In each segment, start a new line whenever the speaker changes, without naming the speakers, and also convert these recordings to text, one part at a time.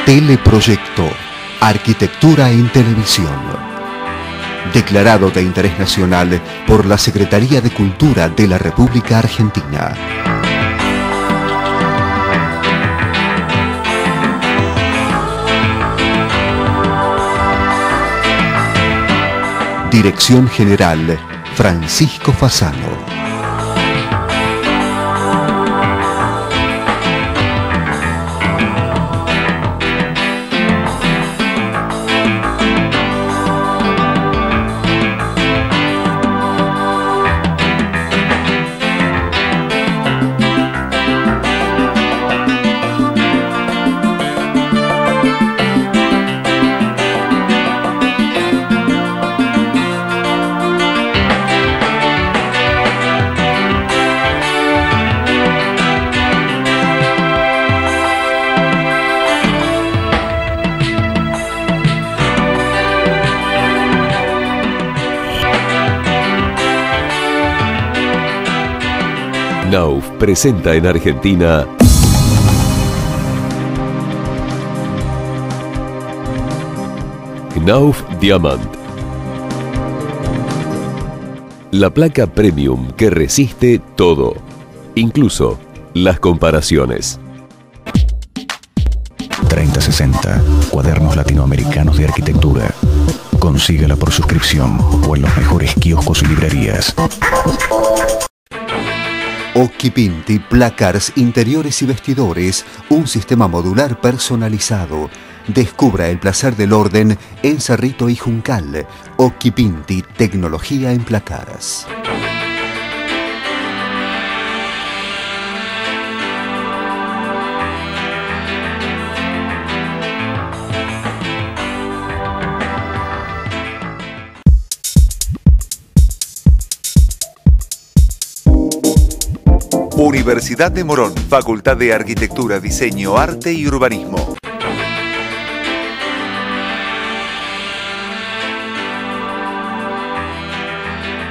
Teleproyecto, Arquitectura en Televisión. Declarado de interés nacional por la Secretaría de Cultura de la República Argentina. Dirección General, Francisco Fasano.
Knauf presenta en Argentina Knauf Diamant, la placa premium que resiste todo, incluso las comparaciones.
3060, cuadernos latinoamericanos de arquitectura. Consíguela por suscripción o en los mejores kioscos y librerías.
Occhipinti, Placards, interiores y vestidores, un sistema modular personalizado. Descubra el placer del orden en Cerrito y Juncal. Occhipinti, tecnología en placards.
Universidad de Morón, Facultad de Arquitectura, Diseño, Arte y Urbanismo.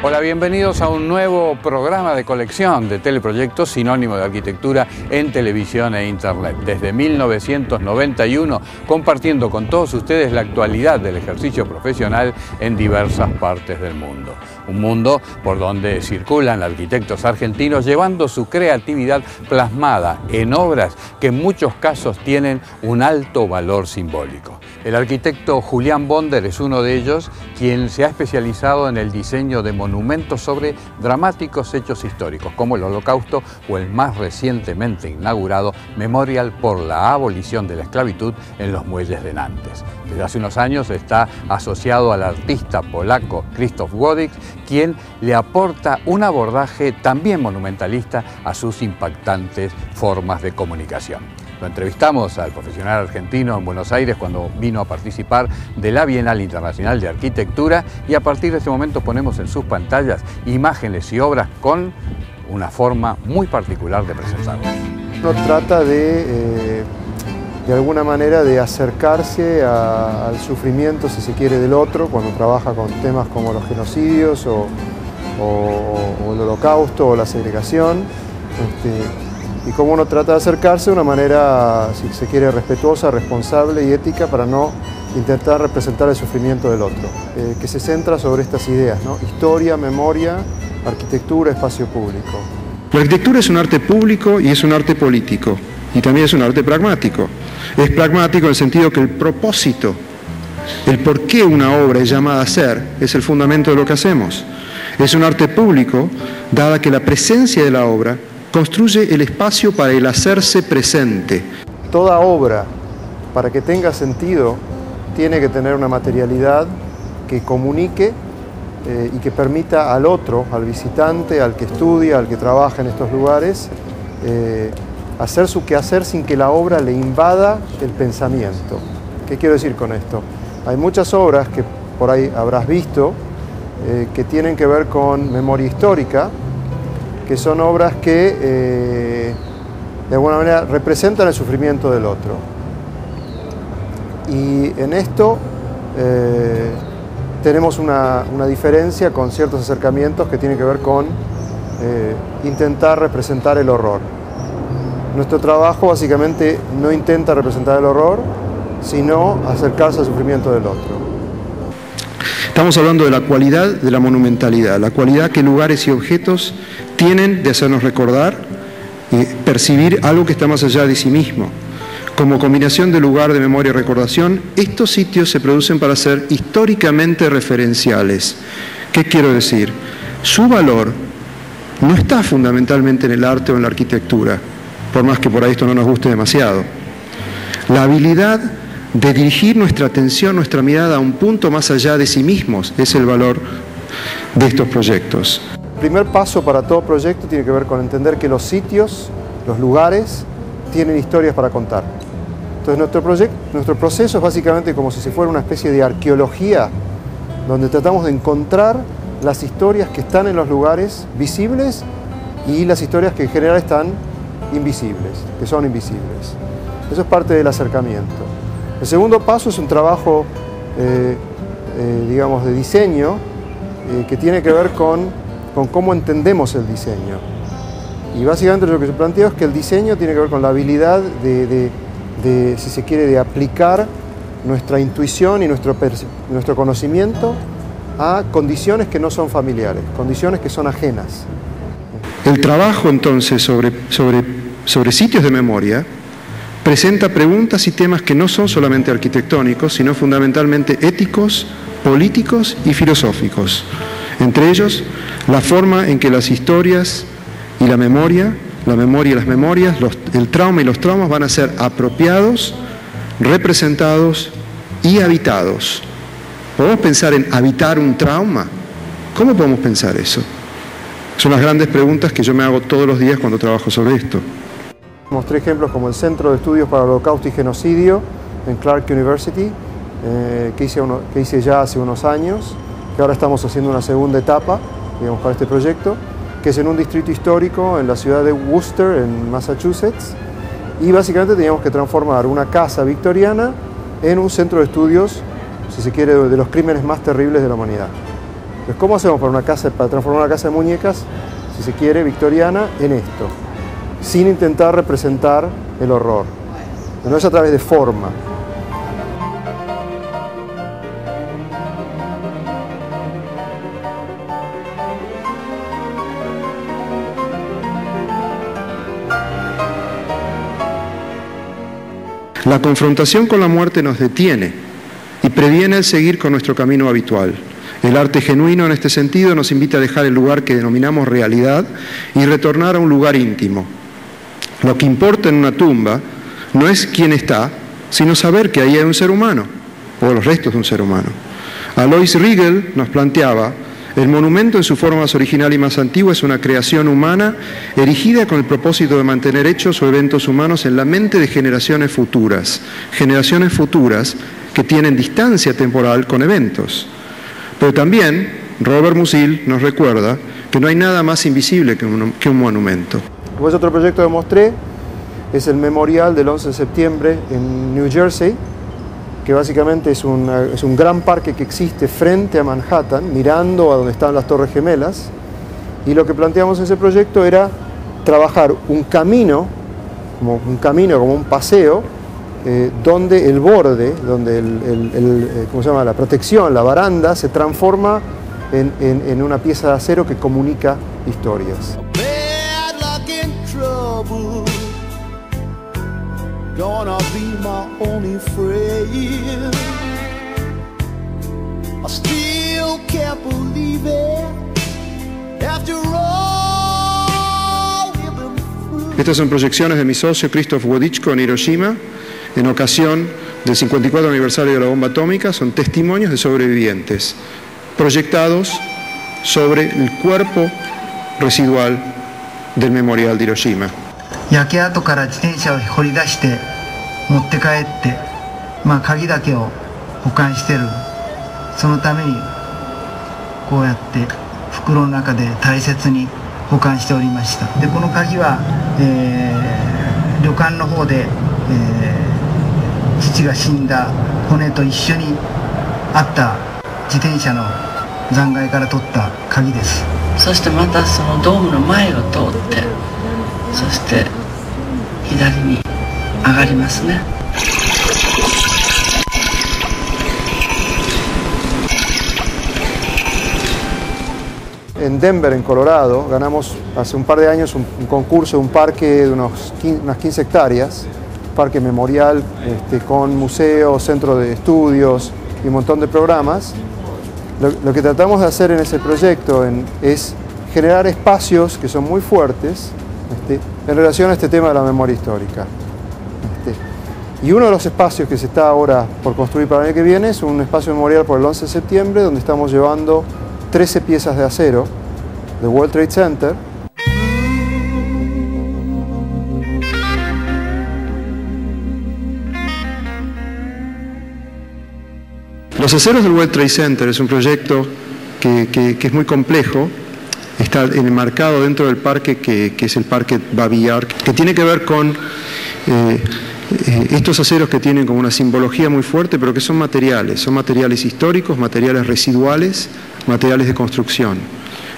Hola, bienvenidos a un nuevo programa de colección de teleproyectos sinónimo de arquitectura en televisión e internet. Desde 1991, compartiendo con todos ustedes la actualidad del ejercicio profesional en diversas partes del mundo. Un mundo por donde circulan arquitectos argentinos llevando su creatividad plasmada en obras que en muchos casos tienen un alto valor simbólico. El arquitecto Julián Bonder es uno de ellos, quien se ha especializado en el diseño de monumentos sobre dramáticos hechos históricos, como el Holocausto o el más recientemente inaugurado Memorial por la abolición de la esclavitud en los muelles de Nantes. Desde hace unos años está asociado al artista polaco Krzysztof Wodzik, quien le aporta un abordaje también monumentalista a sus impactantes formas de comunicación. Lo entrevistamos al profesional argentino en Buenos Aires cuando vino a participar de la Bienal Internacional de Arquitectura y a partir de este momento ponemos en sus pantallas imágenes y obras con una forma muy particular de presentarlos.
Uno trata de alguna manera de acercarse al sufrimiento, si se quiere, del otro cuando trabaja con temas como los genocidios o el Holocausto o la segregación. Y cómo uno trata de acercarse de una manera, si se quiere, respetuosa, responsable y ética para no intentar representar el sufrimiento del otro, que se centra sobre estas ideas, ¿no? Historia, memoria, arquitectura, espacio público.
La arquitectura es un arte público y es un arte político, y también es un arte pragmático. Es pragmático en el sentido que el propósito, el por qué una obra es llamada a ser, es el fundamento de lo que hacemos. Es un arte público, dada que la presencia de la obra construye el espacio para el hacerse presente.
Toda obra, para que tenga sentido, tiene que tener una materialidad que comunique y que permita al otro, al visitante, al que estudia, al que trabaja en estos lugares, hacer su quehacer sin que la obra le invada el pensamiento. ¿Qué quiero decir con esto? Hay muchas obras que por ahí habrás visto que tienen que ver con memoria histórica, que son obras que de alguna manera representan el sufrimiento del otro. Y en esto tenemos una diferencia con ciertos acercamientos que tienen que ver con intentar representar el horror. Nuestro trabajo básicamente no intenta representar el horror, sino acercarse al sufrimiento del otro.
Estamos hablando de la cualidad de la monumentalidad, la cualidad que lugares y objetos tienen de hacernos recordar y percibir algo que está más allá de sí mismo. Como combinación de lugar, de memoria y recordación, estos sitios se producen para ser históricamente referenciales. ¿Qué quiero decir? Su valor no está fundamentalmente en el arte o en la arquitectura, por más que por ahí esto no nos guste demasiado. La habilidad de dirigir nuestra atención, nuestra mirada a un punto más allá de sí mismos es el valor de estos proyectos.
El primer paso para todo proyecto tiene que ver con entender que los sitios, los lugares, tienen historias para contar. Entonces nuestro proceso es básicamente como si fuera una especie de arqueología, donde tratamos de encontrar las historias que están en los lugares visibles y las historias que en general están invisibles, que son invisibles. Eso es parte del acercamiento. El segundo paso es un trabajo, digamos, de diseño que tiene que ver con cómo entendemos el diseño. Y básicamente lo que yo planteo es que el diseño tiene que ver con la habilidad si se quiere, de aplicar nuestra intuición y nuestro conocimiento a condiciones que no son familiares, condiciones que son ajenas.
El trabajo entonces sobre sitios de memoria presenta preguntas y temas que no son solamente arquitectónicos, sino fundamentalmente éticos, políticos y filosóficos. Entre ellos, la forma en que las historias y la memoria y las memorias, el trauma y los traumas van a ser apropiados, representados y habitados. ¿Podemos pensar en habitar un trauma? ¿Cómo podemos pensar eso? Son las grandes preguntas que yo me hago todos los días cuando trabajo sobre esto.
Mostré ejemplos como el Centro de Estudios para el Holocausto y Genocidio en Clark University, que hice ya hace unos años, que ahora estamos haciendo una segunda etapa, digamos, para este proyecto, que es en un distrito histórico en la ciudad de Worcester, en Massachusetts, y básicamente teníamos que transformar una casa victoriana en un centro de estudios, si se quiere, de los crímenes más terribles de la humanidad. Entonces, ¿cómo hacemos para transformar una casa de muñecas, si se quiere, victoriana, en esto? Sin intentar representar el horror. No es a través de forma.
La confrontación con la muerte nos detiene y previene el seguir con nuestro camino habitual. El arte genuino en este sentido nos invita a dejar el lugar que denominamos realidad y retornar a un lugar íntimo. Lo que importa en una tumba no es quién está, sino saber que ahí hay un ser humano, o los restos de un ser humano. Alois Riegel nos planteaba: el monumento en su forma más original y más antigua es una creación humana erigida con el propósito de mantener hechos o eventos humanos en la mente de generaciones futuras que tienen distancia temporal con eventos. Pero también Robert Musil nos recuerda que no hay nada más invisible que un monumento.
Después otro proyecto que mostré es el memorial del 11 de septiembre en New Jersey, que básicamente es un gran parque que existe frente a Manhattan, mirando a donde están las Torres Gemelas, y lo que planteamos en ese proyecto era trabajar un camino, como un paseo, donde el borde, donde ¿cómo se llama?, la protección, la baranda, se transforma en una pieza de acero que comunica historias.
Gonna be my only friend. I still can't believe it. After all we've been through.
Estas son proyecciones de mi socio Krzysztof Wodiczko en Hiroshima en ocasión del 54 aniversario de la bomba atómica. Son testimonios de sobrevivientes proyectados sobre el cuerpo residual del memorial de Hiroshima.
焼け跡から自転車を掘り出して持って帰って、鍵だけを保管してる。そのためにこうやって袋の中で大切に保管しておりました。でこの鍵は、旅館の方で、父が死んだ骨と一緒にあった自転車の残骸から取った鍵です。
そしてまたそのドームの前を通って、そして左に上がりますね。
En Denver, en Colorado, ganamos hace un par de años un concurso, un parque de unas 15 hectáreas, parque memorial con museo, centro de estudios y un montón de programas. Lo que tratamos de hacer en ese proyecto es generar espacios que son muy fuertes en relación a este tema de la memoria histórica. Y uno de los espacios que se está ahora por construir para el año que viene es un espacio memorial por el 11 de septiembre, donde estamos llevando 13 piezas de acero del World Trade Center. Los aceros del World Trade Center es un proyecto que es muy complejo. Está enmarcado dentro del parque que es el Parque Babi Yar, que tiene que ver con estos aceros que tienen como una simbología muy fuerte, pero que son materiales históricos, materiales residuales, materiales de construcción.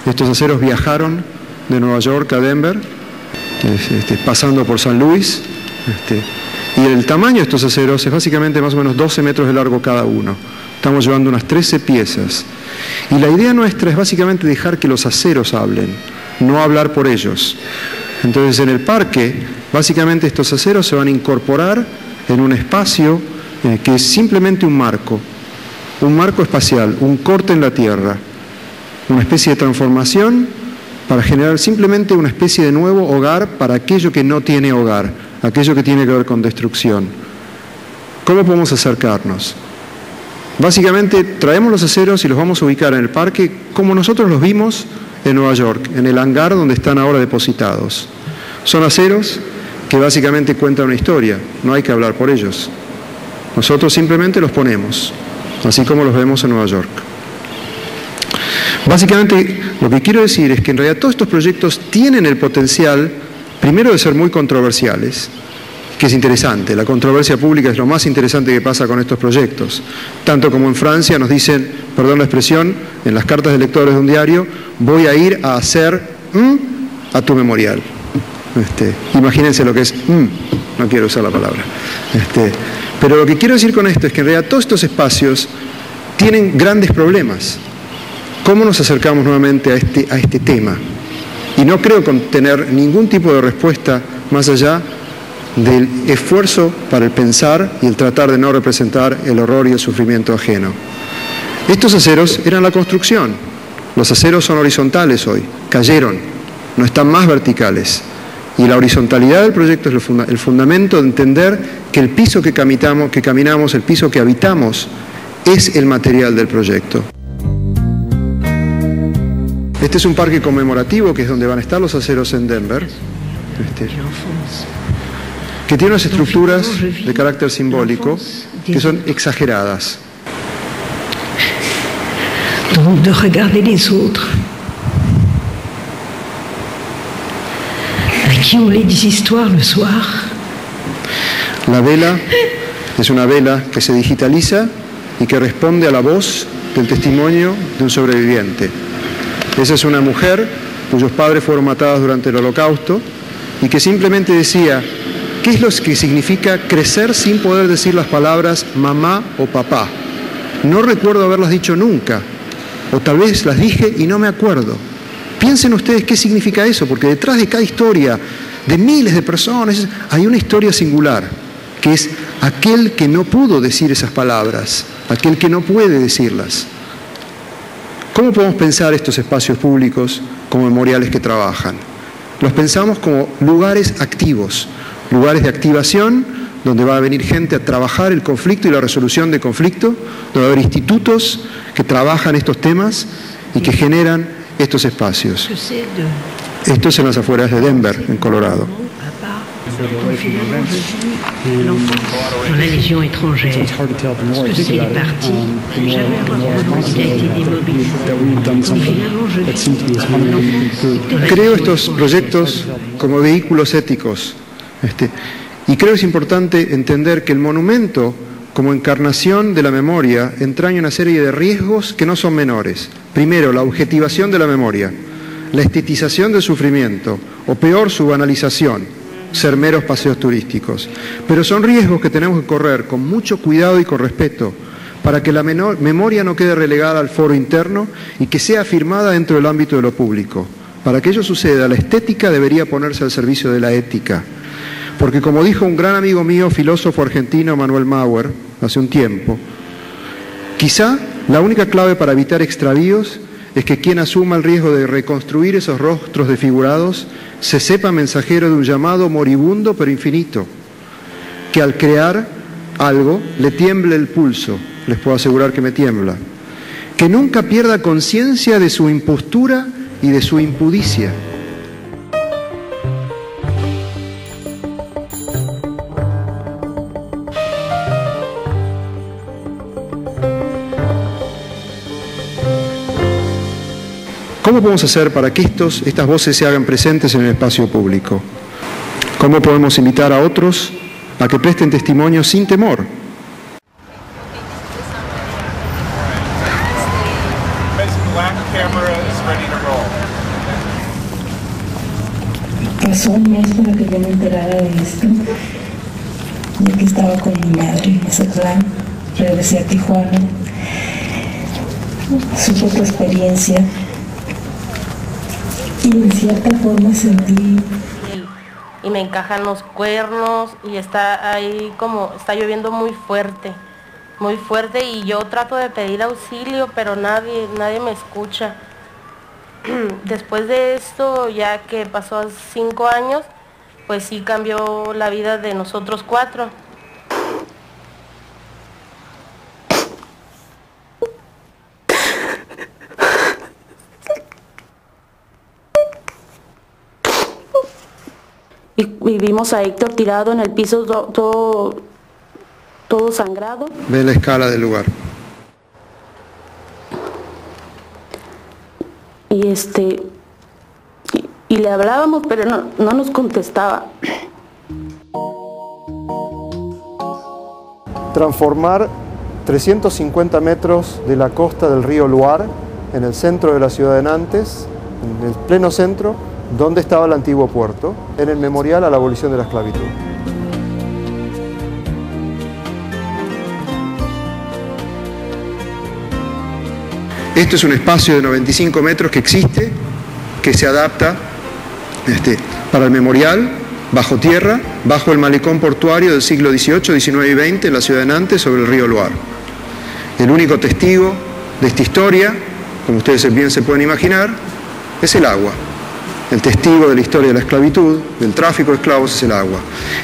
Estos aceros viajaron de Nueva York a Denver, pasando por San Luis, y el tamaño de estos aceros es básicamente más o menos 12 metros de largo cada uno. Estamos llevando unas 13 piezas. Y la idea nuestra es básicamente dejar que los aceros hablen, no hablar por ellos. Entonces en el parque, básicamente estos aceros se van a incorporar en un espacio que es simplemente un marco espacial, un corte en la Tierra, una especie de transformación para generar simplemente una especie de nuevo hogar para aquello que no tiene hogar, aquello que tiene que ver con destrucción. ¿Cómo podemos acercarnos? Básicamente traemos los aceros y los vamos a ubicar en el parque como nosotros los vimos en Nueva York, en el hangar donde están ahora depositados. Son aceros que básicamente cuentan una historia, no hay que hablar por ellos. Nosotros simplemente los ponemos, así como los vemos en Nueva York. Básicamente lo que quiero decir es que en realidad todos estos proyectos tienen el potencial, primero, de ser muy controversiales, que es interesante. La controversia pública es lo más interesante que pasa con estos proyectos. Tanto como en Francia nos dicen, perdón la expresión, en las cartas de lectores de un diario, voy a ir a hacer a tu memorial. Imagínense lo que es no quiero usar la palabra. Pero lo que quiero decir con esto es que en realidad todos estos espacios tienen grandes problemas. ¿Cómo nos acercamos nuevamente a este tema? Y no creo tener ningún tipo de respuesta más allá del esfuerzo para el pensar y el tratar de no representar el horror y el sufrimiento ajeno. Estos aceros eran la construcción. Los aceros son horizontales hoy, cayeron, no están más verticales. Y la horizontalidad del proyecto es el fundamento de entender que el piso que caminamos, el piso que habitamos, es el material del proyecto. Este es un parque conmemorativo, que es donde van a estar los aceros en Denver, que tiene unas estructuras de carácter simbólico que son exageradas.
Donc de regarder les autres, à qui on lit des histoires le soir.
La vela es una vela que se digitaliza y que responde a la voz del testimonio de un sobreviviente. Esa es una mujer cuyos padres fueron matados durante el Holocausto y que simplemente decía: ¿qué es lo que significa crecer sin poder decir las palabras mamá o papá? No recuerdo haberlas dicho nunca, o tal vez las dije y no me acuerdo. Piensen ustedes qué significa eso, porque detrás de cada historia de miles de personas hay una historia singular, que es aquel que no pudo decir esas palabras, aquel que no puede decirlas. ¿Cómo podemos pensar estos espacios públicos como memoriales que trabajan? Los pensamos como lugares activos, lugares de activación, donde va a venir gente a trabajar el conflicto y la resolución de conflicto, donde va a haber institutos que trabajan estos temas y que generan estos espacios. Esto es en las afueras de Denver, en Colorado.
Dans la Légion étrangère, parce que c'est les partis, jamais avoir dit qu'il a été démobilisé. Finalement, je dis
Creo estos proyectos como vehículos éticos. Y creo que es importante entender que el monumento, como encarnación de la memoria, entraña una serie de riesgos que no son menores. Primero, la objetivación de la memoria, la estetización del sufrimiento, o peor, su banalización, ser meros paseos turísticos. Pero son riesgos que tenemos que correr con mucho cuidado y con respeto
para que la memoria no quede relegada al foro interno y que sea afirmada dentro del ámbito de lo público. Para que ello suceda, la estética debería ponerse al servicio de la ética. Porque como dijo un gran amigo mío, filósofo argentino, Manuel Mauer, hace un tiempo, quizá la única clave para evitar extravíos es que quien asuma el riesgo de reconstruir esos rostros desfigurados se sepa mensajero de un llamado moribundo pero infinito, que al crear algo le tiemble el pulso, les puedo asegurar que me tiembla, que nunca pierda conciencia de su impostura y de su impudicia. ¿Cómo podemos hacer para que estas voces se hagan presentes en el espacio público? ¿Cómo podemos invitar a otros a que presten testimonio sin temor?
Pasó un mes para que yo me enterara de esto, ya que estaba con mi madre en Mazatlán. Regresé a Tijuana, supe tu experiencia y de cierta forma sentí.
Y me encajan los cuernos y está ahí como, está lloviendo muy fuerte y yo trato de pedir auxilio, pero nadie me escucha. Después de esto, ya que pasó 5 años, pues sí cambió la vida de nosotros 4. Y vimos a Héctor tirado en el piso todo sangrado.
Ve la escala del lugar.
Y le hablábamos, pero no nos contestaba.
Transformar 350 metros de la costa del río Loire, en el centro de la ciudad de Nantes, en el pleno centro, donde estaba el antiguo puerto, en el memorial a la abolición de la esclavitud.
Esto es un espacio de 95 metros que existe, que se adapta para el memorial, bajo tierra, bajo el malecón portuario del siglo XVIII, XIX y XX en la ciudad de Nantes sobre el río Loire. El único testigo de esta historia, como ustedes bien se pueden imaginar, es el agua. El testigo de la historia de la esclavitud, del tráfico de esclavos, es el agua.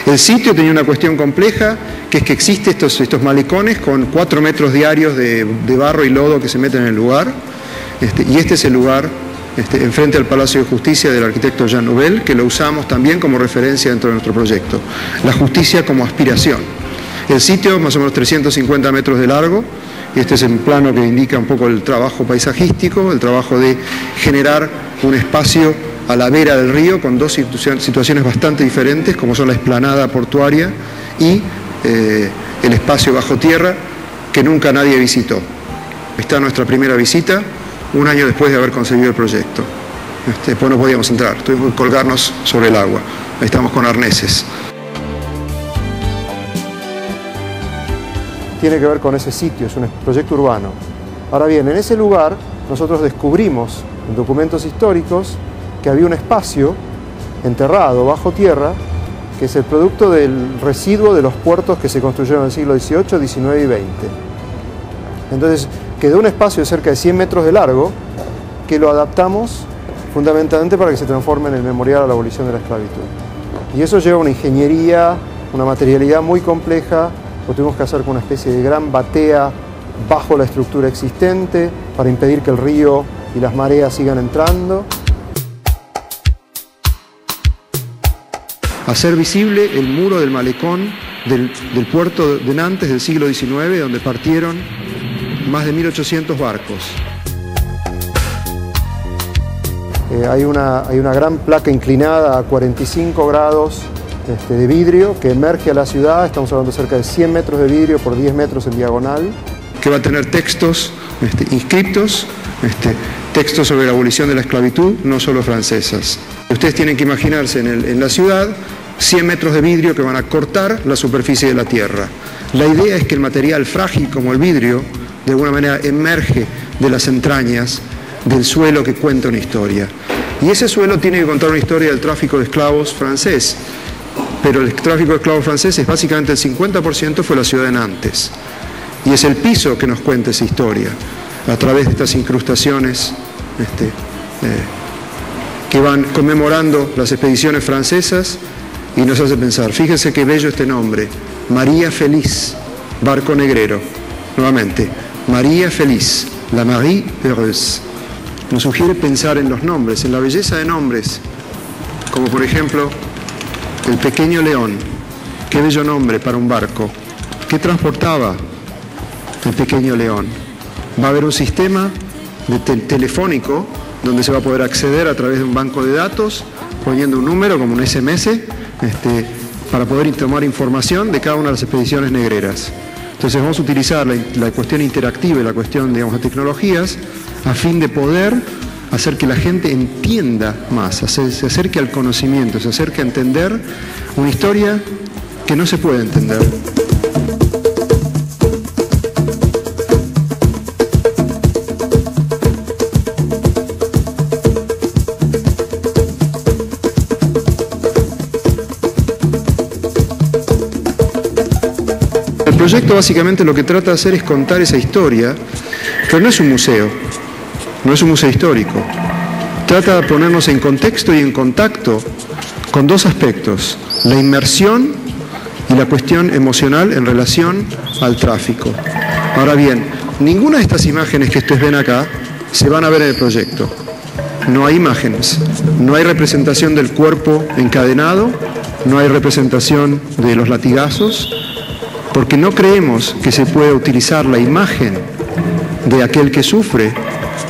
El sitio tenía una cuestión compleja, que es que existen estos malecones con 4 metros diarios de barro y lodo que se meten en el lugar, y este es el lugar enfrente al Palacio de Justicia del arquitecto Jean Nouvel, que lo usamos también como referencia dentro de nuestro proyecto. La justicia como aspiración. El sitio, más o menos 350 metros de largo, y este es un plano que indica un poco el trabajo paisajístico, el trabajo de generar un espacio a la vera del río con dos situaciones bastante diferentes, como son la explanada portuaria y el espacio bajo tierra que nunca nadie visitó. Está nuestra primera visita, un año después de haber concebido el proyecto. Después no podíamos entrar, tuvimos que colgarnos sobre el agua. Ahí estamos con arneses.
Tiene que ver con ese sitio, es un proyecto urbano. Ahora bien, en ese lugar nosotros descubrimos en documentos históricos que había un espacio enterrado bajo tierra que es el producto del residuo de los puertos que se construyeron en el siglo XVIII, XIX y XX. Entonces quedó un espacio de cerca de 100 metros de largo que lo adaptamos fundamentalmente para que se transforme en el memorial a la abolición de la esclavitud. Y eso lleva una ingeniería, una materialidad muy compleja. Lo tuvimos que hacer con una especie de gran batea bajo la estructura existente para impedir que el río y las mareas sigan entrando.
Hacer visible el muro del malecón del puerto de Nantes del siglo XIX, donde partieron más de 1800 barcos.
Hay una gran placa inclinada a 45 grados de vidrio que emerge a la ciudad. Estamos hablando de cerca de 100 metros de vidrio por 10 metros en diagonal.
Que va a tener textos inscriptos, textos sobre la abolición de la esclavitud, no solo francesas. Ustedes tienen que imaginarse en la ciudad 100 metros de vidrio que van a cortar la superficie de la tierra. La idea es que el material frágil como el vidrio, de alguna manera, emerge de las entrañas del suelo que cuenta una historia. Y ese suelo tiene que contar una historia del tráfico de esclavos francés. Pero el tráfico de esclavos franceses, básicamente el 50% fue la ciudad de Nantes. Y es el piso que nos cuenta esa historia, a través de estas incrustaciones que van conmemorando las expediciones francesas y nos hace pensar, fíjense qué bello este nombre, María Feliz, barco negrero. Nuevamente, María Feliz, la Marie Heureuse. Nos sugiere pensar en los nombres, en la belleza de nombres, como por ejemplo el Pequeño León. Qué bello nombre para un barco. ¿Qué transportaba el Pequeño León? Va a haber un sistema telefónico donde se va a poder acceder a través de un banco de datos, poniendo un número como un SMS, para poder tomar información de cada una de las expediciones negreras. Entonces vamos a utilizar la cuestión interactiva y la cuestión, digamos, de tecnologías a fin de poder hacer que la gente entienda más, se acerque al conocimiento, se acerque a entender una historia que no se puede entender. El proyecto básicamente lo que trata de hacer es contar esa historia, pero no es un museo, no es un museo histórico. Trata de ponernos en contexto y en contacto con dos aspectos, la inmersión y la cuestión emocional en relación al tráfico. Ahora bien, ninguna de estas imágenes que ustedes ven acá se van a ver en el proyecto. No hay imágenes, no hay representación del cuerpo encadenado, no hay representación de los latigazos, porque no creemos que se pueda utilizar la imagen de aquel que sufre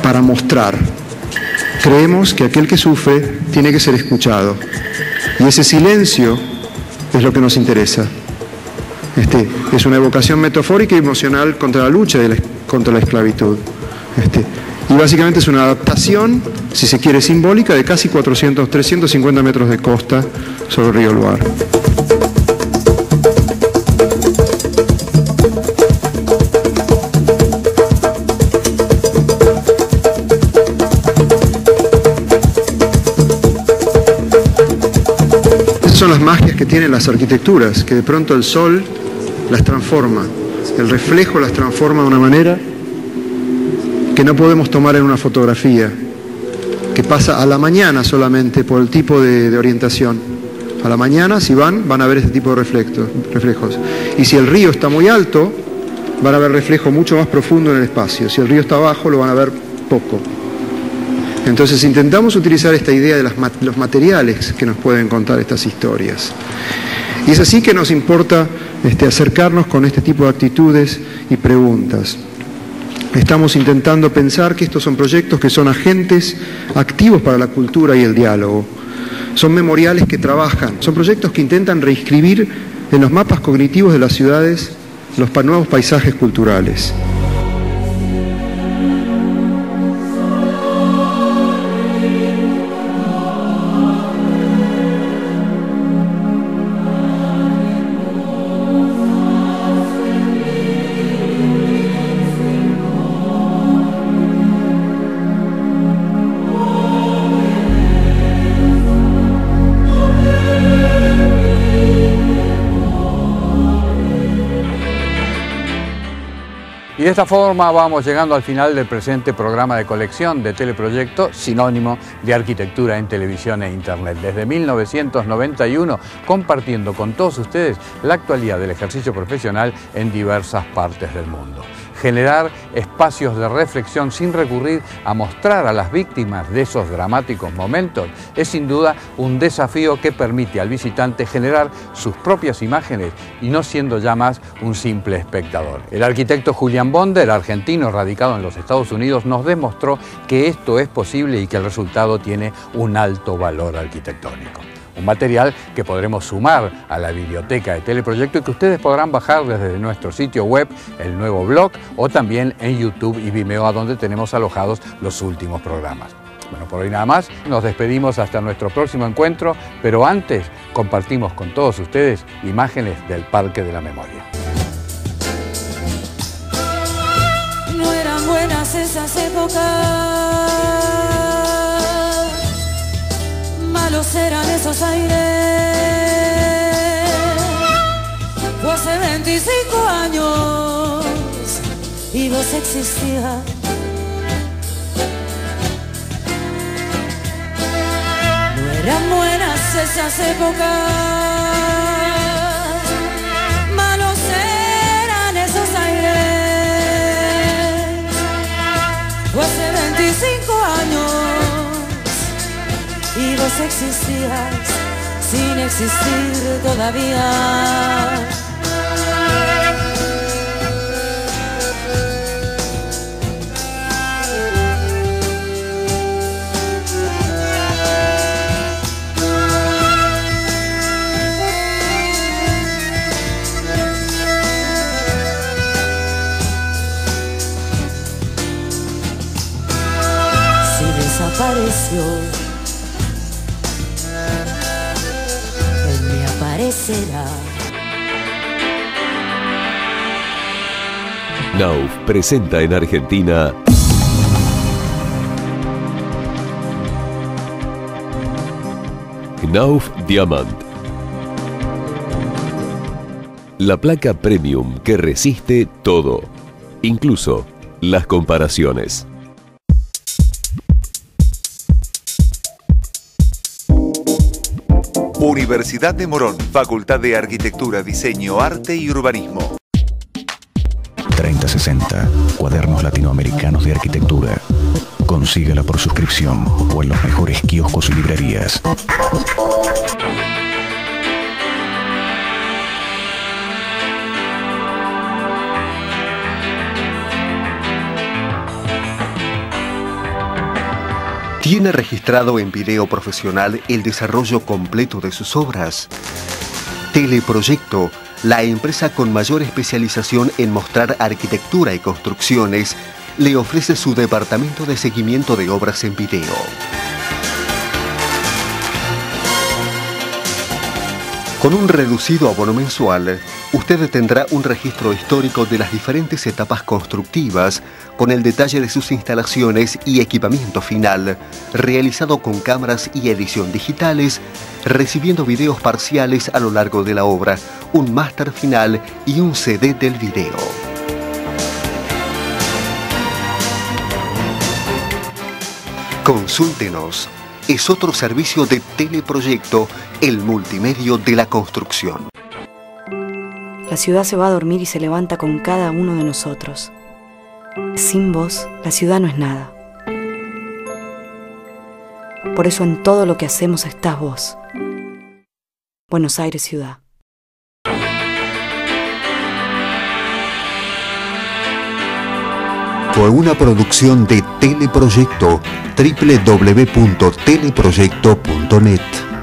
para mostrar. Creemos que aquel que sufre tiene que ser escuchado. Y ese silencio es lo que nos interesa. Es una evocación metafórica y emocional contra la lucha contra la esclavitud. Y básicamente es una adaptación, si se quiere, simbólica de casi 350 metros de costa sobre el río Loire. Son las magias que tienen las arquitecturas, que de pronto el sol las transforma, el reflejo las transforma de una manera que no podemos tomar en una fotografía, que pasa a la mañana solamente por el tipo de orientación. A la mañana, si van a ver este tipo de reflejos. Y si el río está muy alto, van a ver reflejo mucho más profundo en el espacio. Si el río está bajo, lo van a ver poco. Entonces intentamos utilizar esta idea de los materiales que nos pueden contar estas historias. Y es así que nos importa acercarnos con este tipo de actitudes y preguntas. Estamos intentando pensar que estos son proyectos que son agentes activos para la cultura y el diálogo. Son memoriales que trabajan, son proyectos que intentan reescribir en los mapas cognitivos de las ciudades los nuevos paisajes culturales.
Y de esta forma vamos llegando al final del presente programa de colección de Teleproyecto, sinónimo de arquitectura en televisión e internet. Desde 1991, compartiendo con todos ustedes la actualidad del ejercicio profesional en diversas partes del mundo. Generar espacios de reflexión sin recurrir a mostrar a las víctimas de esos dramáticos momentos es sin duda un desafío que permite al visitante generar sus propias imágenes y no siendo ya más un simple espectador. El arquitecto Julián Bonder, argentino radicado en los Estados Unidos, nos demostró que esto es posible y que el resultado tiene un alto valor arquitectónico. Un material que podremos sumar a la biblioteca de Teleproyecto y que ustedes podrán bajar desde nuestro sitio web, el nuevo blog, o también en YouTube y Vimeo, a donde tenemos alojados los últimos programas. Bueno, por hoy nada más, nos despedimos hasta nuestro próximo encuentro, pero antes compartimos con todos ustedes imágenes del Parque de la Memoria.
esas épocas, malos eran esos aires. Fue hace 25 años y vos existías. No eran buenas esas épocas, malos eran esos aires. Fue hace 25 años y vos existías sin existir todavía. Desapareció, él me aparecerá.
Knauf presenta en Argentina Knauf Diamant, la placa premium que resiste todo, incluso las comparaciones.
Universidad de Morón, Facultad de Arquitectura, Diseño, Arte y Urbanismo.
3060, cuadernos latinoamericanos de arquitectura. Consíguela por suscripción o en los mejores kioscos y librerías.
¿Tiene registrado en video profesional el desarrollo completo de sus obras? Teleproyecto, la empresa con mayor especialización en mostrar arquitectura y construcciones, le ofrece su departamento de seguimiento de obras en video. Con un reducido abono mensual, usted tendrá un registro histórico de las diferentes etapas constructivas, con el detalle de sus instalaciones y equipamiento final, realizado con cámaras y edición digitales, recibiendo videos parciales a lo largo de la obra, un máster final y un CD del video. Consúltenos. Es otro servicio de Teleproyecto, el multimedio de la construcción.
La ciudad se va a dormir y se levanta con cada uno de nosotros. Sin vos, la ciudad no es nada. Por eso en todo lo que hacemos estás vos. Buenos Aires, ciudad.
Fue una producción de Teleproyecto, www.teleproyecto.net.